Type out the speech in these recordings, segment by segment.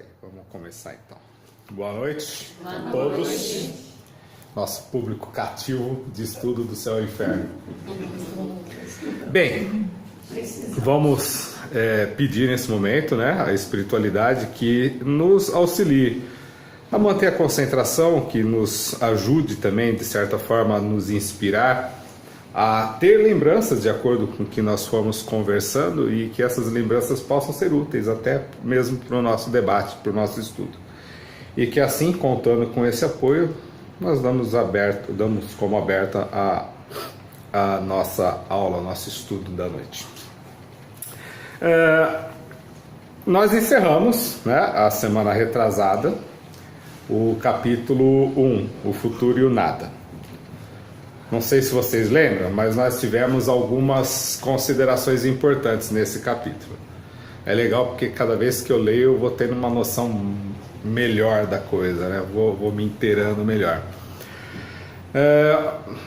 aí, vamos começar então. Boa noite a todos. Nosso público cativo de estudo do céu e inferno. Bem, vamos pedir nesse momento, né, a espiritualidade que nos auxilie a manter a concentração, que nos ajude também, de certa forma, a nos inspirar a ter lembranças de acordo com o que nós fomos conversando e que essas lembranças possam ser úteis até mesmo para o nosso debate, para o nosso estudo. E que assim, contando com esse apoio, nós damos como aberta a nossa aula, o nosso estudo da noite. Nós encerramos, né, a semana retrasada, o capítulo 1, o futuro e o nada. Não sei se vocês lembram, mas nós tivemos algumas considerações importantes nesse capítulo. É legal porque cada vez que eu leio eu vou tendo uma noção melhor da coisa, né? Vou me inteirando melhor.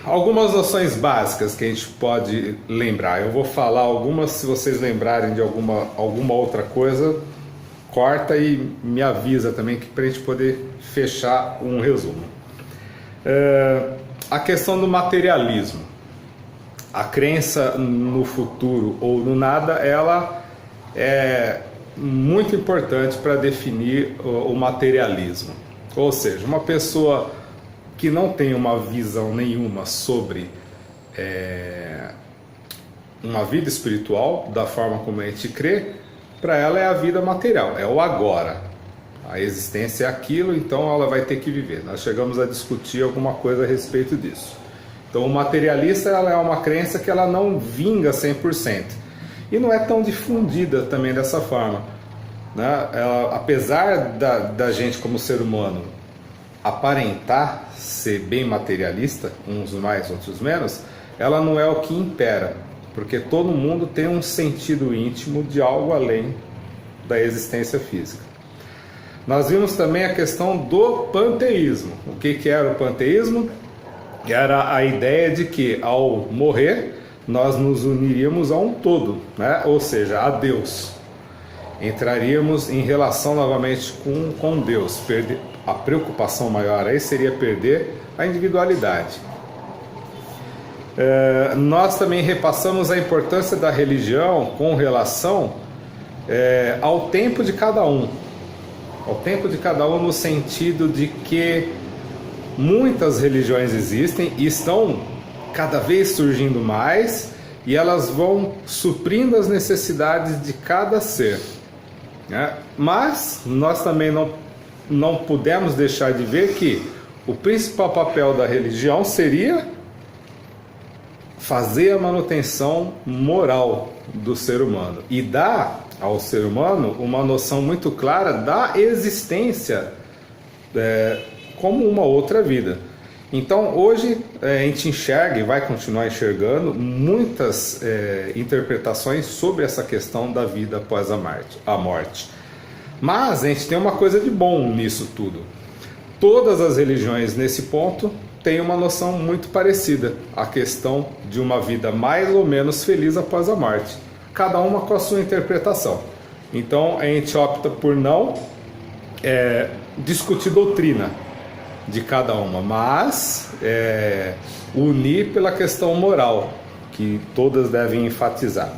Algumas noções básicas que a gente pode lembrar. Eu vou falar algumas, se vocês lembrarem de alguma outra coisa, corta e me avisa também, que para a gente poder fechar um resumo. A questão do materialismo, a crença no futuro ou no nada, ela é muito importante para definir o materialismo. Ou seja, uma pessoa que não tem uma visão nenhuma sobre uma vida espiritual, da forma como a gente crê, para ela é a vida material, é o agora. A existência é aquilo, então ela vai ter que viver. Nós chegamos a discutir alguma coisa a respeito disso. Então o materialista, ela é uma crença que ela não vinga 100%. E não é tão difundida também dessa forma, né? Apesar da gente como ser humano aparentar ser bem materialista, uns mais, outros menos, ela não é o que impera. Porque todo mundo tem um sentido íntimo de algo além da existência física. Nós vimos também a questão do panteísmo. O que era o panteísmo? Era a ideia de que ao morrer nós nos uniríamos a um todo, né? Ou seja, a Deus. Entraríamos em relação novamente com Deus. A preocupação maior aí seria perder a individualidade. Nós também repassamos a importância da religião com relação ao tempo de cada um. Ao tempo de cada um, no sentido de que muitas religiões existem e estão cada vez surgindo mais, e elas vão suprindo as necessidades de cada ser, né? Mas nós também não pudemos deixar de ver que o principal papel da religião seria fazer a manutenção moral do ser humano e dar ao ser humano uma noção muito clara da existência como uma outra vida. Então hoje a gente enxerga e vai continuar enxergando muitas interpretações sobre essa questão da vida após a morte. Mas a gente tem uma coisa de bom nisso tudo. Todas as religiões nesse ponto têm uma noção muito parecida, a questão de uma vida mais ou menos feliz após a morte. Cada uma com a sua interpretação. Então a gente opta por não discutir doutrina de cada uma, mas unir pela questão moral, que todas devem enfatizar.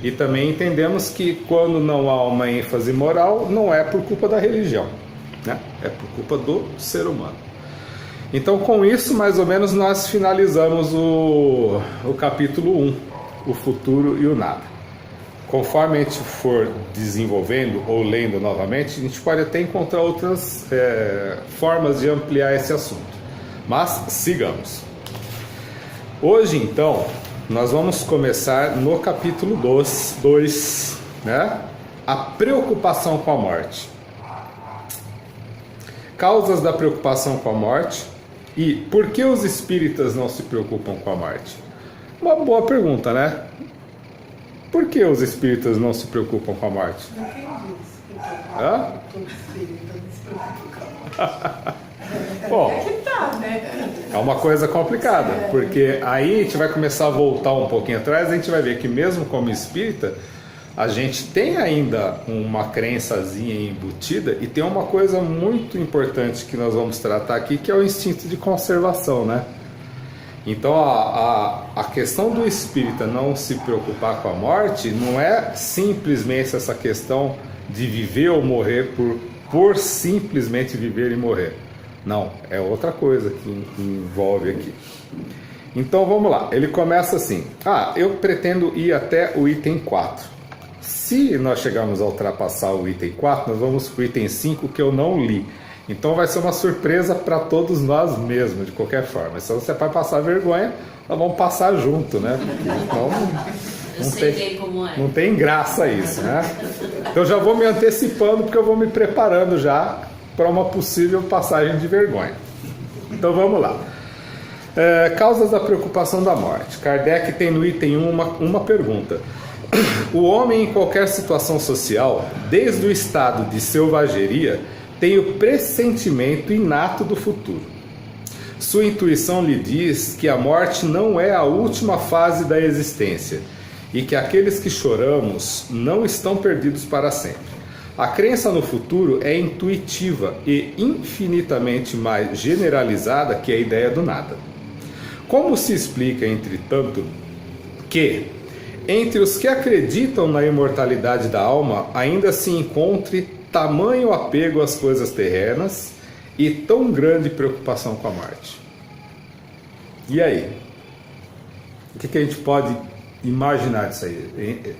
E também entendemos que quando não há uma ênfase moral, não é por culpa da religião, né? É por culpa do ser humano. Então com isso, mais ou menos, nós finalizamos o capítulo 1, o futuro e o nada. Conforme a gente for desenvolvendo ou lendo novamente, a gente pode até encontrar outras formas de ampliar esse assunto. Mas sigamos. Hoje, então, nós vamos começar no capítulo 2, né? A preocupação com a morte. Causas da preocupação com a morte e por que os espíritas não se preocupam com a morte? Uma boa pergunta, né? Por que os espíritas não se preocupam com a morte? Não quem diz. Hã? Todo espírita não se preocupa com a morte. Bom, É que tá, né? é uma coisa complicada, porque aí a gente vai começar a voltar um pouquinho atrás, a gente vai ver que mesmo como espírita, a gente tem ainda uma crençazinha embutida e tem uma coisa muito importante que nós vamos tratar aqui, que é o instinto de conservação, né? Então a questão do espírita não se preocupar com a morte não é simplesmente essa questão de viver ou morrer por simplesmente viver e morrer. Não, é outra coisa que envolve aqui. Então vamos lá, ele começa assim: eu pretendo ir até o item 4. Se nós chegarmos a ultrapassar o item 4, nós vamos para o item 5, que eu não li. Então vai ser uma surpresa para todos nós mesmos, de qualquer forma. Se você vai passar vergonha, nós vamos passar junto, né? Então, não tem graça isso, né? Então já vou me antecipando, porque eu vou me preparando já para uma possível passagem de vergonha. Então vamos lá. Causas da preocupação da morte. Kardec tem no item 1 uma pergunta. O homem, em qualquer situação social, desde o estado de selvageria, tem o pressentimento inato do futuro. Sua intuição lhe diz que a morte não é a última fase da existência e que aqueles que choramos não estão perdidos para sempre. A crença no futuro é intuitiva e infinitamente mais generalizada que a ideia do nada. Como se explica, entretanto, que entre os que acreditam na imortalidade da alma ainda se encontre tamanho apego às coisas terrenas e tão grande preocupação com a morte? E aí? O que a gente pode imaginar disso aí?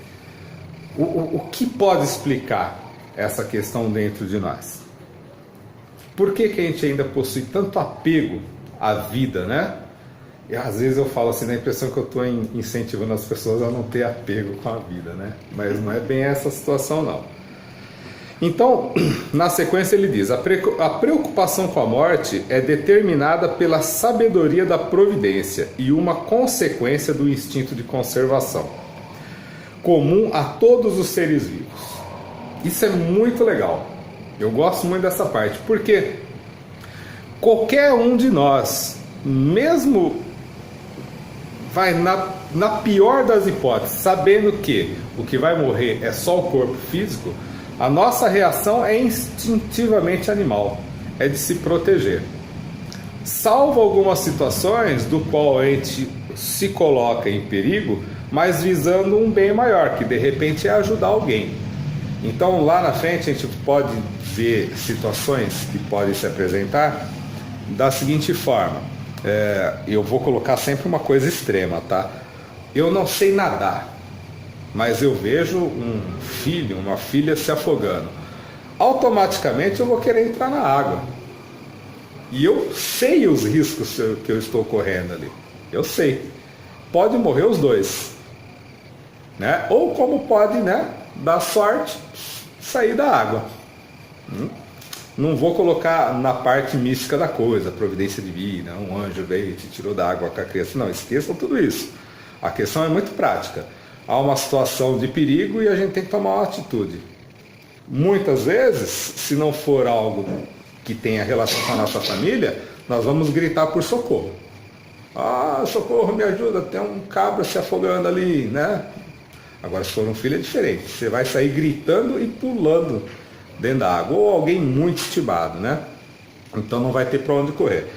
O que pode explicar essa questão dentro de nós? Por que a gente ainda possui tanto apego à vida, né? E às vezes eu falo assim, dá a impressão que eu estou incentivando as pessoas a não ter apego com a vida, né? Mas não é bem essa situação, não. Então, na sequência ele diz: a preocupação com a morte é determinada pela sabedoria da providência e uma consequência do instinto de conservação, comum a todos os seres vivos. Isso é muito legal. Eu gosto muito dessa parte, porque qualquer um de nós, mesmo na pior das hipóteses, sabendo que o que vai morrer é só o corpo físico, a nossa reação é instintivamente animal, é de se proteger. Salvo algumas situações do qual a gente se coloca em perigo, mas visando um bem maior, que de repente é ajudar alguém. Então lá na frente a gente pode ver situações que podem se apresentar da seguinte forma. Eu vou colocar sempre uma coisa extrema, tá? Eu não sei nadar, mas eu vejo um filho, uma filha se afogando. Automaticamente eu vou querer entrar na água. E eu sei os riscos que eu estou correndo ali. Eu sei. Pode morrer os dois, né? Ou como pode, né, dar sorte, sair da água. Não vou colocar na parte mística da coisa, providência divina, um anjo veio e te tirou da água com a criança. Não, esqueçam tudo isso. A questão é muito prática. Há uma situação de perigo e a gente tem que tomar uma atitude. Muitas vezes, se não for algo que tenha relação com a nossa família, nós vamos gritar por socorro. Socorro, me ajuda, tem um cabra se afogando ali, né? Agora, se for um filho é diferente. Você vai sair gritando e pulando dentro da água, ou alguém muito estibado, né? Então não vai ter para onde correr.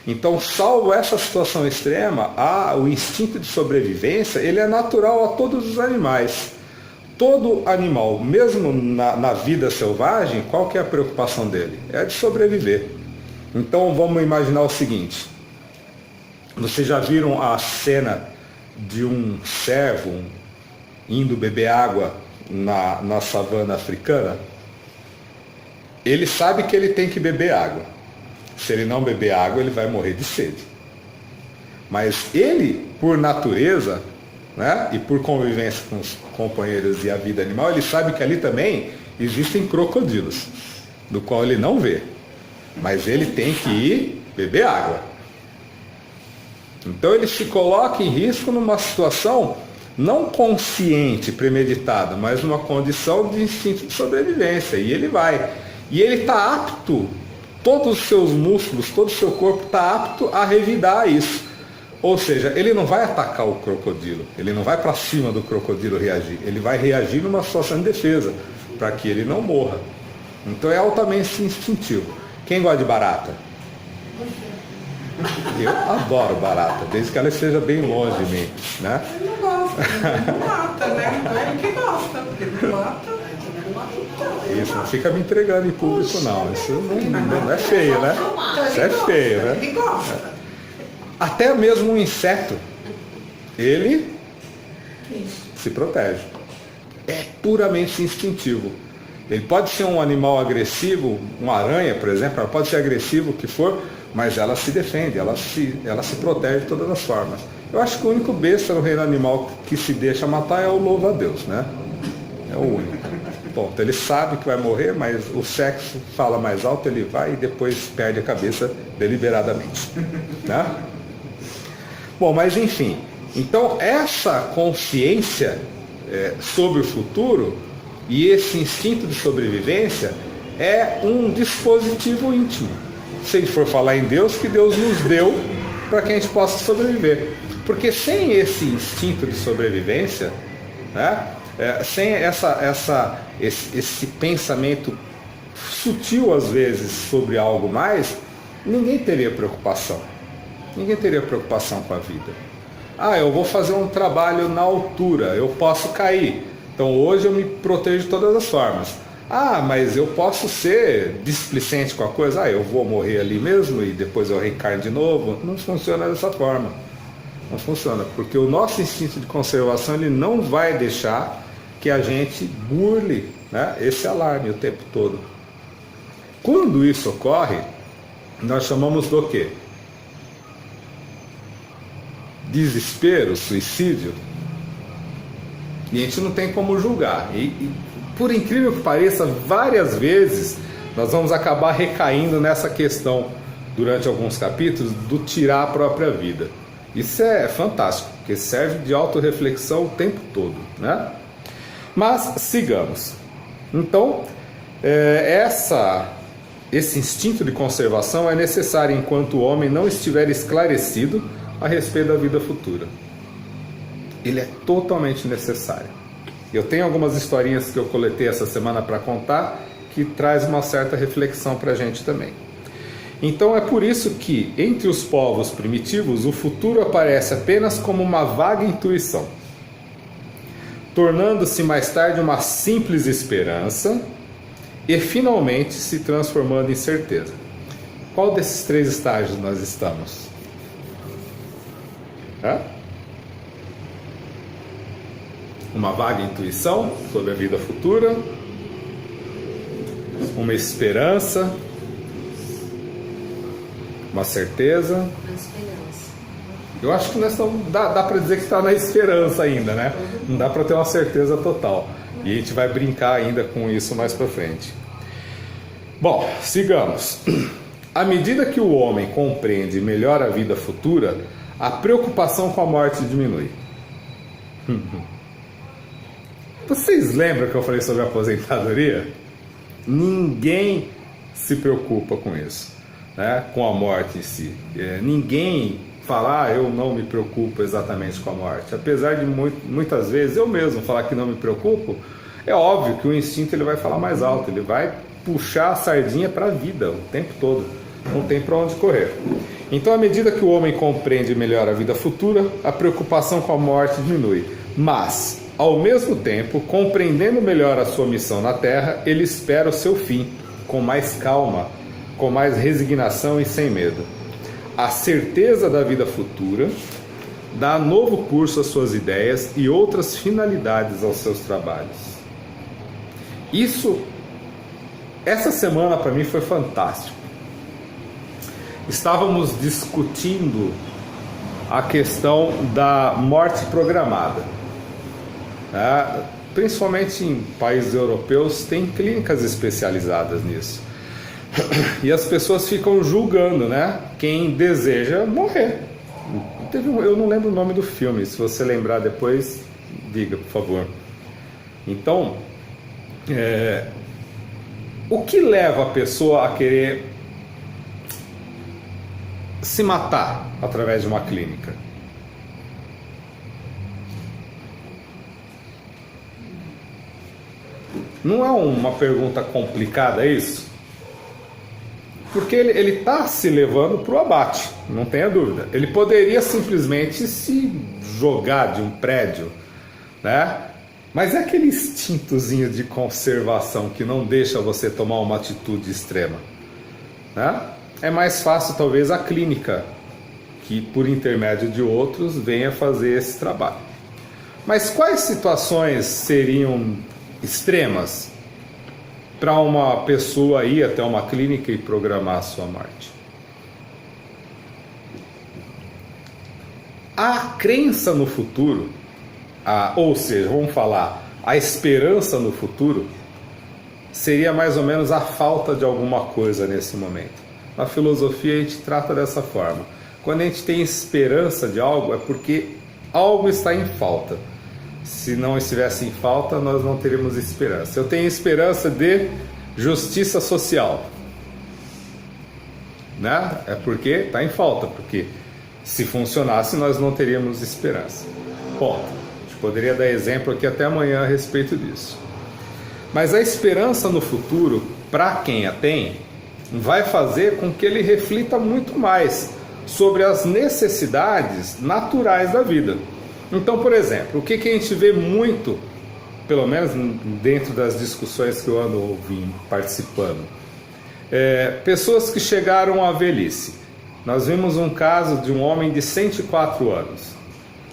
Então, salvo essa situação extrema, o instinto de sobrevivência, ele é natural a todos os animais. Todo animal, mesmo na vida selvagem, qual que é a preocupação dele? É de sobreviver. Então vamos imaginar o seguinte: vocês já viram a cena de um cervo indo beber água na savana africana? Ele sabe que ele tem que beber água. Se ele não beber água, ele vai morrer de sede. Mas ele, por natureza, né, e por convivência com os companheiros e a vida animal, ele sabe que ali também existem crocodilos, do qual ele não vê. Mas ele tem que ir beber água. Então ele se coloca em risco numa situação não consciente, premeditada, mas numa condição de instinto de sobrevivência. E ele vai. E ele está apto, todos os seus músculos, todo o seu corpo está apto a revidar isso. Ou seja, ele não vai atacar o crocodilo, ele não vai para cima do crocodilo reagir, ele vai reagir numa situação de defesa, para que ele não morra. Então é altamente instintivo. Quem gosta de barata? Eu adoro barata, desde que ela esteja bem longe de mim, né? Ele não gosta, ele não mata, né? Então ele que gosta, porque ele não mata, ele não mata. Isso, não fica me entregando em público não, isso não é feio, né? Isso é feio, né? Ele gosta. Até mesmo um inseto, ele se protege. É puramente instintivo. Ele pode ser um animal agressivo, uma aranha, por exemplo, ela pode ser agressivo o que for, mas ela se defende, ela se protege de todas as formas. Eu acho que o único besta no reino animal que se deixa matar é o louva-a-Deus, né? É o único. Ponto. Ele sabe que vai morrer, mas o sexo fala mais alto, ele vai e depois perde a cabeça deliberadamente, né? Bom, mas enfim, então essa consciência sobre o futuro e esse instinto de sobrevivência é um dispositivo íntimo. Se a gente for falar em Deus, que Deus nos deu para que a gente possa sobreviver. Porque sem esse instinto de sobrevivência, né, sem esse pensamento sutil às vezes sobre algo mais, ninguém teria preocupação. Ninguém teria preocupação com a vida. Ah, eu vou fazer um trabalho na altura, eu posso cair. Então hoje eu me protejo de todas as formas. Ah, mas eu posso ser displicente com a coisa. Ah, eu vou morrer ali mesmo e depois eu reencarno de novo. Não funciona dessa forma. Não funciona, porque o nosso instinto de conservação ele não vai deixar que a gente burle, né, esse alarme o tempo todo. Quando isso ocorre, nós chamamos do quê? Desespero, suicídio. E a gente não tem como julgar. E por incrível que pareça, várias vezes nós vamos acabar recaindo nessa questão durante alguns capítulos do tirar a própria vida. Isso é fantástico, porque serve de autorreflexão o tempo todo, né? Mas sigamos. Então, esse instinto de conservação é necessário enquanto o homem não estiver esclarecido a respeito da vida futura. Ele é totalmente necessário. Eu tenho algumas historinhas que eu coletei essa semana para contar que traz uma certa reflexão para a gente também. Então é por isso que entre os povos primitivos o futuro aparece apenas como uma vaga intuição, tornando-se mais tarde uma simples esperança e finalmente se transformando em certeza. Qual desses três estágios nós estamos? Uma vaga intuição sobre a vida futura, uma esperança, uma certeza. Eu acho que nós estamos, dá para dizer que está na esperança ainda, né? Não dá para ter uma certeza total. E a gente vai brincar ainda com isso mais para frente. Bom, sigamos. À medida que o homem compreende melhor a vida futura, a preocupação com a morte diminui. Vocês lembram que eu falei sobre a aposentadoria? Ninguém se preocupa com isso, né? Com a morte em si. Ninguém fala, eu não me preocupo exatamente com a morte. Apesar de muitas vezes eu mesmo falar que não me preocupo, é óbvio que o instinto ele vai falar mais alto, ele vai puxar a sardinha para a vida o tempo todo. Não tem para onde correr. Então, à medida que o homem compreende melhor a vida futura, a preocupação com a morte diminui. Mas, ao mesmo tempo, compreendendo melhor a sua missão na Terra, ele espera o seu fim, com mais calma, com mais resignação e sem medo. A certeza da vida futura dá novo curso às suas ideias e outras finalidades aos seus trabalhos. Essa semana para mim foi fantástico. Estávamos discutindo a questão da morte programada. Principalmente em países europeus, tem clínicas especializadas nisso. E as pessoas ficam julgando, né, quem deseja morrer. Eu não lembro o nome do filme, se você lembrar depois, diga, por favor. Então, o que leva a pessoa a querer se matar através de uma clínica? Não é uma pergunta complicada isso? Porque ele está se levando para o abate, não tenha dúvida. Ele poderia simplesmente se jogar de um prédio, né? Mas é aquele instintozinho de conservação que não deixa você tomar uma atitude extrema, né? É mais fácil talvez a clínica, que por intermédio de outros venha fazer esse trabalho. Mas quais situações seriam extremas para uma pessoa ir até uma clínica e programar a sua morte? A crença no futuro, ou seja, vamos falar, a esperança no futuro, seria mais ou menos a falta de alguma coisa nesse momento. Na filosofia a gente trata dessa forma. Quando a gente tem esperança de algo, é porque algo está em falta. Se não estivesse em falta, nós não teríamos esperança. Eu tenho esperança de justiça social, né? É porque está em falta, porque se funcionasse nós não teríamos esperança. Ponto. A gente poderia dar exemplo aqui até amanhã a respeito disso. Mas a esperança no futuro, para quem a tem, vai fazer com que ele reflita muito mais sobre as necessidades naturais da vida. Então, por exemplo, o que a gente vê muito, pelo menos dentro das discussões que eu ando ouvindo, participando, pessoas que chegaram à velhice. Nós vimos um caso de um homem de 104 anos,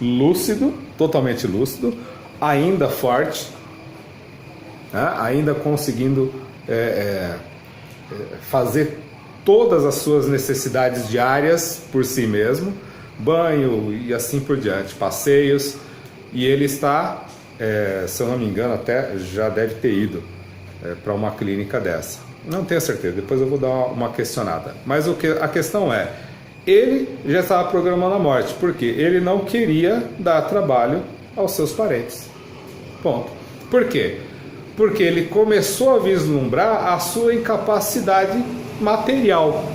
lúcido, totalmente lúcido, ainda forte, né? Ainda conseguindo fazer todas as suas necessidades diárias por si mesmo, banho e assim por diante, passeios, e ele está, se eu não me engano, até já deve ter ido para uma clínica dessa. Não tenho certeza, depois eu vou dar uma questionada. Mas a questão é, ele já estava programando a morte, porque ele não queria dar trabalho aos seus parentes. Ponto. Por quê? Porque ele começou a vislumbrar a sua incapacidade material.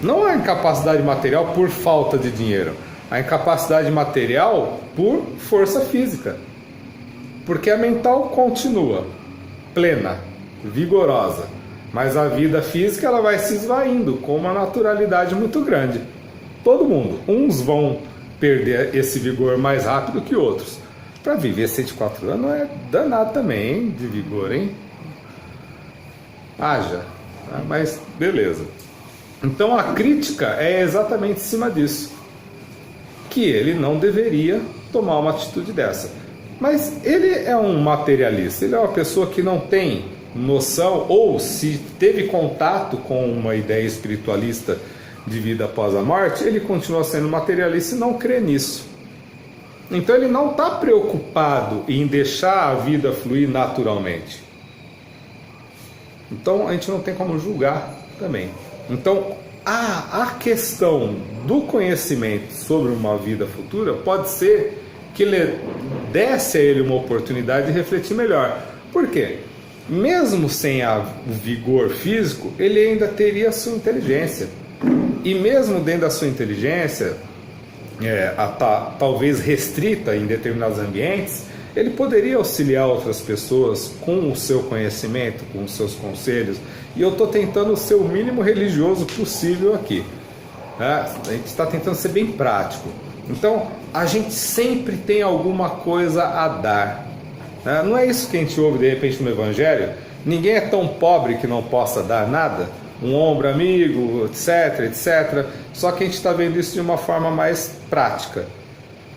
Não a incapacidade material por falta de dinheiro, a incapacidade material por força física. Porque a mental continua plena, vigorosa, mas a vida física ela vai se esvaindo com uma naturalidade muito grande. Todo mundo. Uns vão perder esse vigor mais rápido que outros. Para viver 104 anos é danado também, hein, de vigor, hein? Haja. Mas beleza. Então a crítica é exatamente em cima disso. Que ele não deveria tomar uma atitude dessa. Mas ele é um materialista, ele é uma pessoa que não tem noção, ou se teve contato com uma ideia espiritualista de vida após a morte, ele continua sendo materialista e não crê nisso. Então ele não está preocupado em deixar a vida fluir naturalmente. Então a gente não tem como julgar também. Então a questão do conhecimento sobre uma vida futura pode ser que ele desse a ele uma oportunidade de refletir melhor. Por quê? Mesmo sem o vigor físico, ele ainda teria a sua inteligência. E mesmo dentro da sua inteligência, talvez restrita em determinados ambientes, ele poderia auxiliar outras pessoas com o seu conhecimento, com os seus conselhos. E eu estou tentando ser o mínimo religioso possível aqui. A gente está tentando ser bem prático. Então, a gente sempre tem alguma coisa a dar. Não é isso que a gente ouve de repente no Evangelho? Ninguém é tão pobre que não possa dar nada. Um ombro amigo, etc, etc. Só que a gente está vendo isso de uma forma mais prática,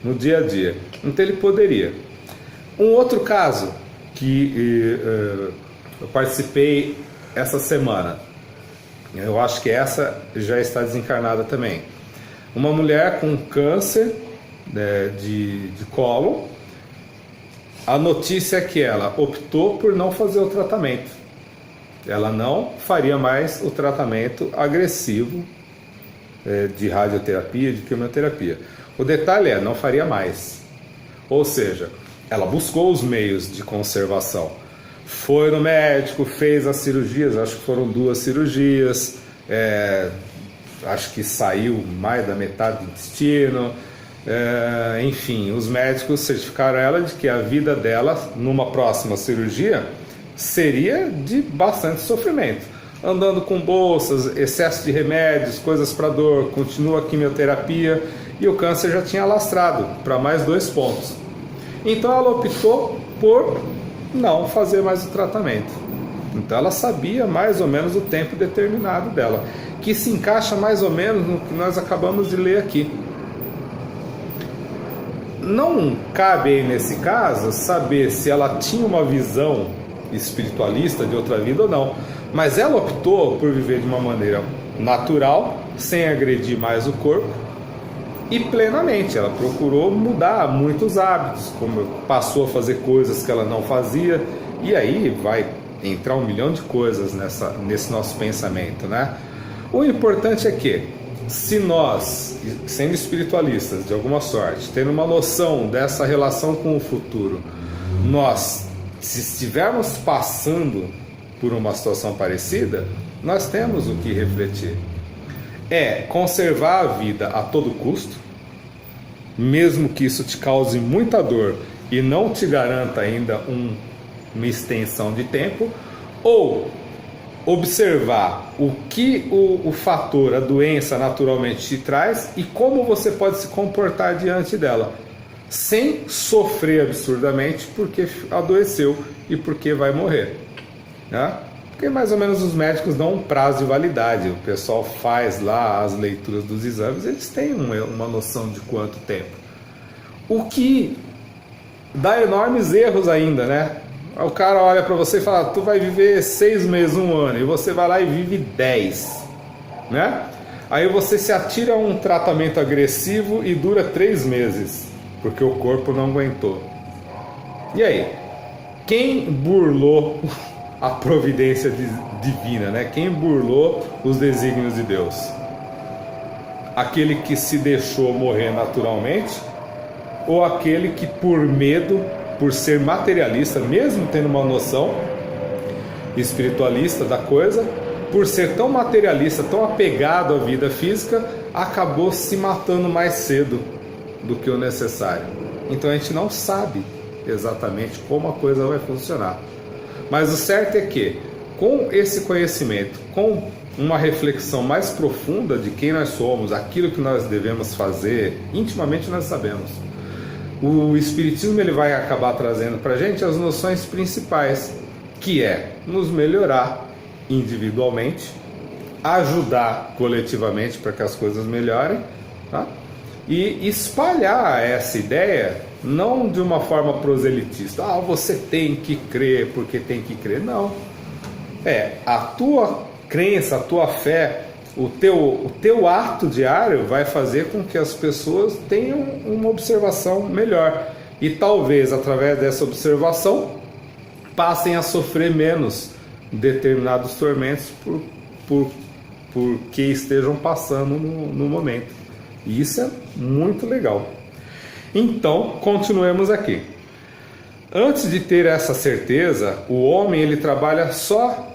no dia a dia. Então ele poderia. Um outro caso que eu participei essa semana, eu acho que essa já está desencarnada também. Uma mulher com câncer de cólon. A notícia é que ela optou por não fazer o tratamento. Ela não faria mais o tratamento agressivo de radioterapia, de quimioterapia. O detalhe não faria mais. Ou seja, ela buscou os meios de conservação. Foi no médico, fez as cirurgias, acho que foram 2 cirurgias, acho que saiu mais da metade do intestino. Enfim, os médicos certificaram ela de que a vida dela, numa próxima cirurgia, seria de bastante sofrimento. Andando com bolsas, excesso de remédios, coisas para dor, continua a quimioterapia e o câncer já tinha alastrado para mais 2 pontos. Então ela optou por não fazer mais o tratamento. Então ela sabia mais ou menos o tempo determinado dela, que se encaixa mais ou menos no que nós acabamos de ler aqui. Não cabe aí nesse caso saber se ela tinha uma visão espiritualista de outra vida ou não, mas ela optou por viver de uma maneira natural, sem agredir mais o corpo, e plenamente ela procurou mudar muitos hábitos, como passou a fazer coisas que ela não fazia, e aí vai entrar 1 milhão de coisas nesse nosso pensamento, né? O importante é que, se nós, sendo espiritualistas de alguma sorte, tendo uma noção dessa relação com o futuro, se estivermos passando por uma situação parecida, nós temos o que refletir. É conservar a vida a todo custo, mesmo que isso te cause muita dor e não te garanta ainda uma extensão de tempo, ou observar o que o fator, a doença naturalmente te traz e como você pode se comportar diante dela, sem sofrer absurdamente porque adoeceu e porque vai morrer, né? Porque mais ou menos os médicos dão um prazo de validade, o pessoal faz lá as leituras dos exames, eles têm uma noção de quanto tempo, o que dá enormes erros ainda, né? O cara olha para você e fala, tu vai viver 6 meses, 1 ano, e você vai lá e vive 10, né? Aí você se atira a um tratamento agressivo e dura 3 meses, porque o corpo não aguentou. E aí? Quem burlou a providência divina, né? Quem burlou os desígnios de Deus? Aquele que se deixou morrer naturalmente, ou aquele que por medo, por ser materialista, mesmo tendo uma noção espiritualista da coisa, por ser tão materialista, tão apegado à vida física, acabou se matando mais cedo do que o necessário. Então a gente não sabe exatamente como a coisa vai funcionar. Mas o certo é que, com esse conhecimento, com uma reflexão mais profunda de quem nós somos, aquilo que nós devemos fazer, intimamente nós sabemos. O Espiritismo ele vai acabar trazendo para a gente as noções principais, que é nos melhorar individualmente, ajudar coletivamente para que as coisas melhorem, tá? E espalhar essa ideia não de uma forma proselitista, você tem que crer porque tem que crer, não. A tua crença, a tua fé, o teu ato diário vai fazer com que as pessoas tenham uma observação melhor. E talvez, através dessa observação, passem a sofrer menos determinados tormentos por que estejam passando no momento. E isso é muito legal. Então, continuemos aqui. Antes de ter essa certeza, o homem ele trabalha só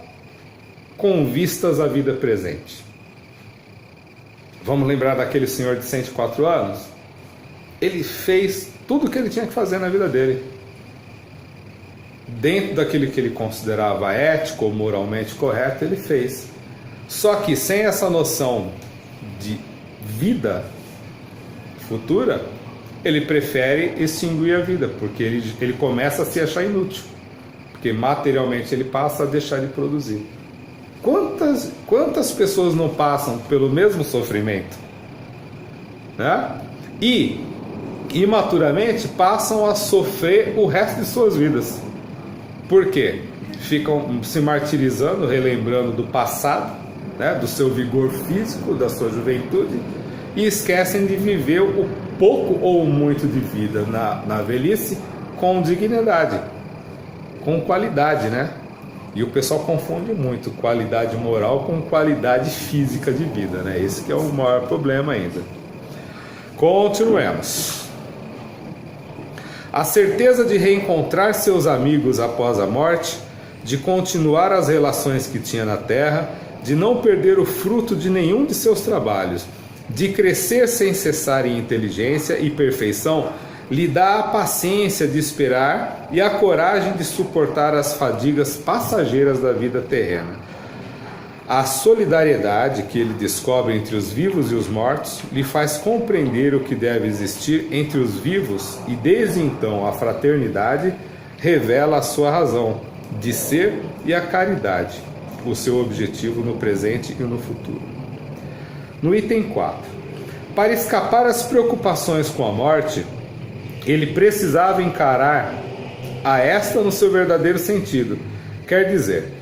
com vistas à vida presente. Vamos lembrar daquele senhor de 104 anos? Ele fez tudo o que ele tinha que fazer na vida dele, dentro daquilo que ele considerava ético ou moralmente correto, ele fez. Só que sem essa noção de vida futura, ele prefere extinguir a vida, porque ele começa a se achar inútil, porque materialmente ele passa a deixar de produzir. Quantas pessoas não passam pelo mesmo sofrimento, né? E imaturamente passam a sofrer o resto de suas vidas. Por quê? Ficam se martirizando, relembrando do passado, né? Do seu vigor físico, da sua juventude, e esquecem de viver o pouco ou muito de vida na velhice com dignidade, com qualidade, né? E o pessoal confunde muito qualidade moral com qualidade física de vida, né? Esse que é o maior problema ainda. Continuemos. A certeza de reencontrar seus amigos após a morte, de continuar as relações que tinha na terra, de não perder o fruto de nenhum de seus trabalhos, de crescer sem cessar em inteligência e perfeição, lhe dá a paciência de esperar e a coragem de suportar as fadigas passageiras da vida terrena. A solidariedade que ele descobre entre os vivos e os mortos lhe faz compreender o que deve existir entre os vivos e, desde então, a fraternidade revela a sua razão de ser e a caridade, o seu objetivo no presente e no futuro. No item 4. Para escapar às preocupações com a morte, ele precisava encarar a esta no seu verdadeiro sentido, quer dizer,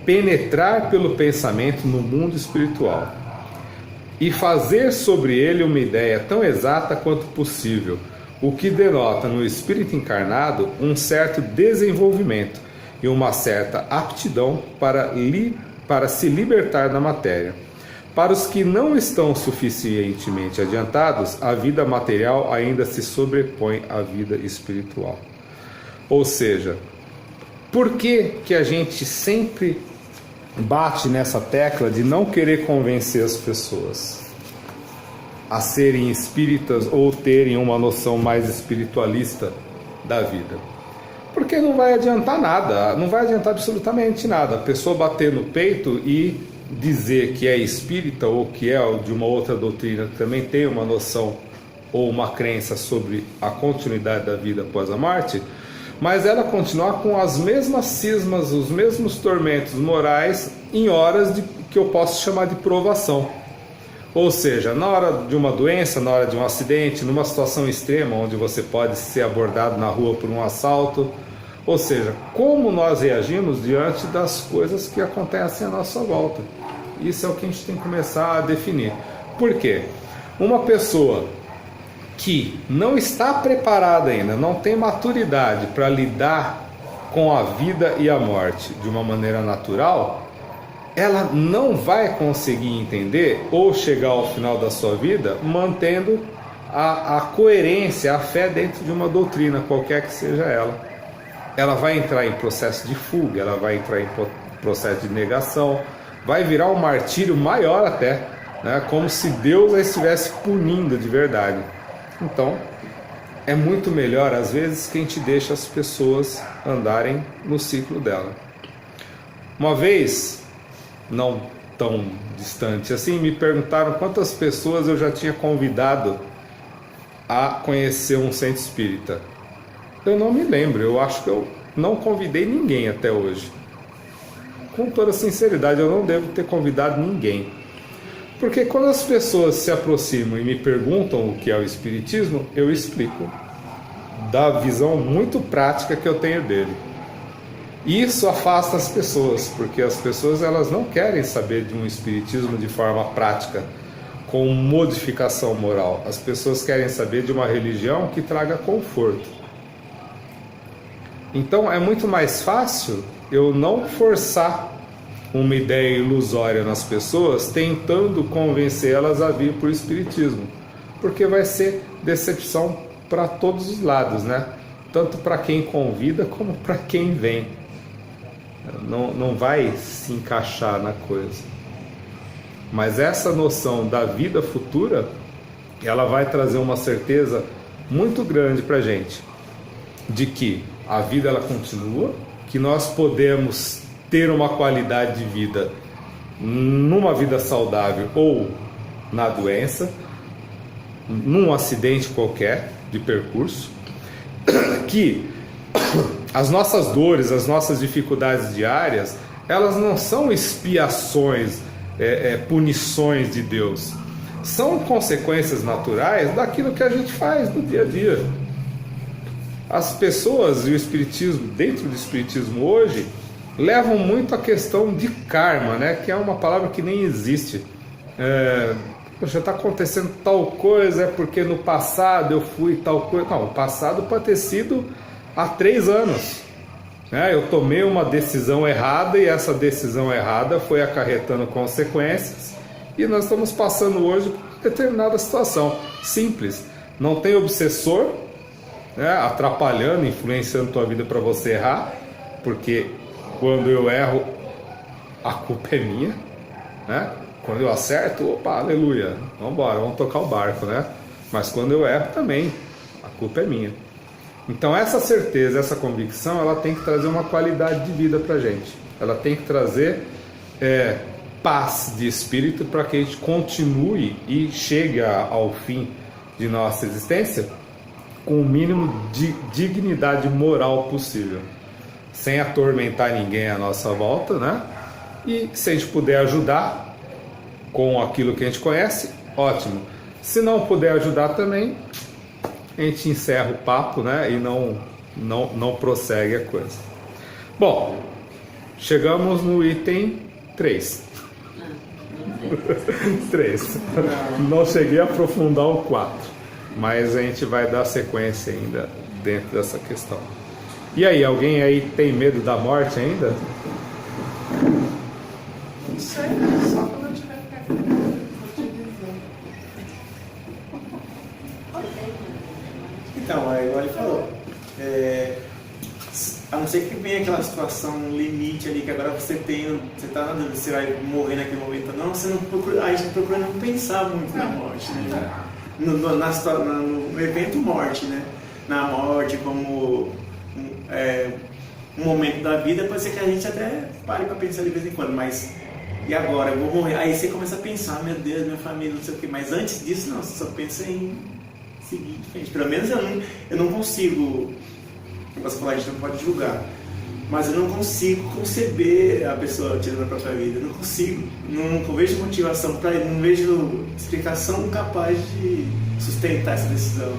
penetrar pelo pensamento no mundo espiritual e fazer sobre ele uma ideia tão exata quanto possível, o que denota no espírito encarnado um certo desenvolvimento e uma certa aptidão para se libertar da matéria. Para os que não estão suficientemente adiantados, a vida material ainda se sobrepõe à vida espiritual. Ou seja, por que a gente sempre bate nessa tecla de não querer convencer as pessoas a serem espíritas ou terem uma noção mais espiritualista da vida? Porque não vai adiantar nada, não vai adiantar absolutamente nada. A pessoa bater no peito e dizer que é espírita ou que é de uma outra doutrina que também tem uma noção ou uma crença sobre a continuidade da vida após a morte, mas ela continuar com as mesmas cismas, os mesmos tormentos morais em horas que eu posso chamar de provação. Ou seja, na hora de uma doença, na hora de um acidente, numa situação extrema onde você pode ser abordado na rua por um assalto. Ou seja, como nós reagimos diante das coisas que acontecem à nossa volta. Isso é o que a gente tem que começar a definir. Por quê? Uma pessoa que não está preparada ainda, não tem maturidade para lidar com a vida e a morte de uma maneira natural, ela não vai conseguir entender ou chegar ao final da sua vida mantendo a coerência, a fé dentro de uma doutrina, qualquer que seja ela. Ela vai entrar em processo de fuga, ela vai entrar em processo de negação, vai virar um martírio maior até, né? Como se Deus a estivesse punindo de verdade. Então, é muito melhor às vezes que a gente deixa as pessoas andarem no ciclo dela. Uma vez, não tão distante assim, me perguntaram quantas pessoas eu já tinha convidado a conhecer um centro espírita. Eu não me lembro, eu acho que eu não convidei ninguém até hoje. Com toda sinceridade, eu não devo ter convidado ninguém. Porque quando as pessoas se aproximam e me perguntam o que é o Espiritismo, eu explico da visão muito prática que eu tenho dele. Isso afasta as pessoas, porque as pessoas elas não querem saber de um Espiritismo de forma prática, com modificação moral. As pessoas querem saber de uma religião que traga conforto. Então é muito mais fácil eu não forçar uma ideia ilusória nas pessoas, tentando convencê-las a vir para o Espiritismo, porque vai ser decepção para todos os lados, né? Tanto para quem convida como para quem vem. Não vai se encaixar na coisa. Mas essa noção da vida futura, ela vai trazer uma certeza muito grande para a gente, de que a vida ela continua, que nós podemos ter uma qualidade de vida numa vida saudável ou na doença, num acidente qualquer de percurso, que as nossas dores, as nossas dificuldades diárias, elas não são expiações, punições de Deus, são consequências naturais daquilo que a gente faz no dia a dia. As pessoas e o Espiritismo, dentro do Espiritismo hoje, levam muito a questão de karma, né? Que é uma palavra que nem existe. Poxa, está acontecendo tal coisa, é porque no passado eu fui tal coisa. Não, o passado pode ter sido há 3 anos. Né? Eu tomei uma decisão errada e essa decisão errada foi acarretando consequências e nós estamos passando hoje por determinada situação. Simples. Não tem obsessor, né, atrapalhando, influenciando tua vida para você errar, porque quando eu erro, a culpa é minha, né? Quando eu acerto, opa, aleluia, vamos embora, vamos tocar o barco, né? Mas quando eu erro também, a culpa é minha. Então essa certeza, essa convicção, ela tem que trazer uma qualidade de vida para a gente. Ela tem que trazer paz de espírito para que a gente continue e chegue ao fim de nossa existência com o mínimo de dignidade moral possível, sem atormentar ninguém à nossa volta, né? E se a gente puder ajudar com aquilo que a gente conhece, ótimo. Se não puder ajudar também, a gente encerra o papo, né? E não prossegue a coisa. Bom, chegamos no item 3. 3. Não cheguei a aprofundar o 4, mas a gente vai dar sequência ainda dentro dessa questão. E aí, alguém aí tem medo da morte ainda? Não sei, só quando eu tiver perto, vou te dizer. Então, é igual ele falou. A não ser que venha aquela situação limite ali, que agora você tá na dúvida, você vai morrer naquele momento ou não, você não procura, a gente procura não pensar muito na morte, né? No evento morte, né? Na morte como um momento da vida, pode ser que a gente até pare para pensar de vez em quando, mas e agora? Eu vou morrer. Aí você começa a pensar, meu Deus, minha família, não sei o que, mas antes disso não, você só pensa em seguir em frente. Pelo menos eu não consigo. Você falar, a gente não pode julgar, mas eu não consigo conceber a pessoa tirando a própria vida. Eu não consigo, não vejo motivação para ele, não vejo explicação capaz de sustentar essa decisão.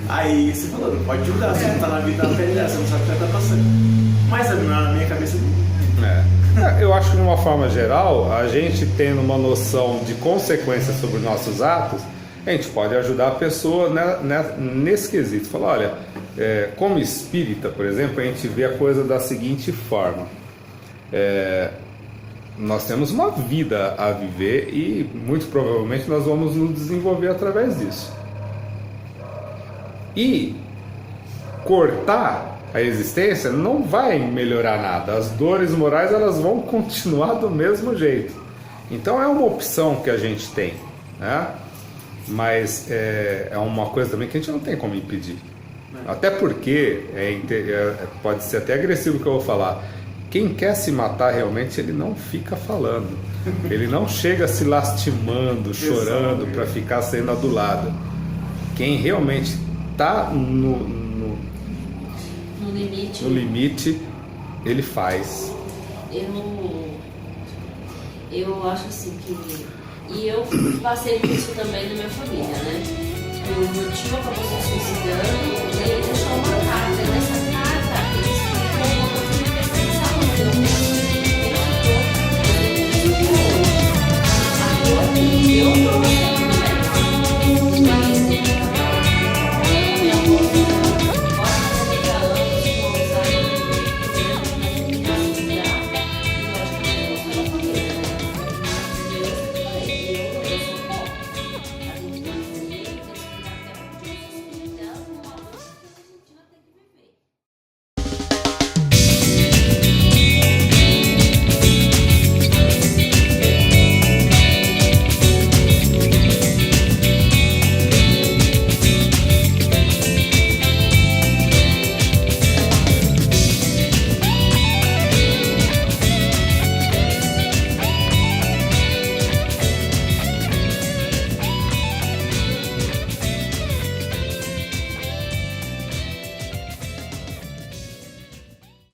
Aí você falou, não pode julgar, você não está na vida da pele dela, você não sabe o que ela está passando. Mas na minha cabeça eu acho que de uma forma geral, a gente tendo uma noção de consequências sobre os nossos atos, a gente pode ajudar a pessoa nesse quesito. Falar, olha, como espírita, por exemplo, a gente vê a coisa da seguinte forma. Nós temos uma vida a viver e muito provavelmente nós vamos nos desenvolver através disso. E cortar a existência não vai melhorar nada. As dores morais elas vão continuar do mesmo jeito. Então é uma opção que a gente tem, né? Mas é uma coisa também que a gente não tem como impedir. Até porque pode ser até agressivo o que eu vou falar. Quem quer se matar realmente, ele não fica falando. Ele não chega se lastimando, chorando para ficar sendo adulado. Quem realmente está no limite, ele faz. Eu acho assim que... E eu passei por isso também na minha família, né? Meu tio acabou se suicidando e ele deixou uma carta. E nessa carta, ele explicou uma coisa que precisava fazer um tempo. Ele ficou. Eu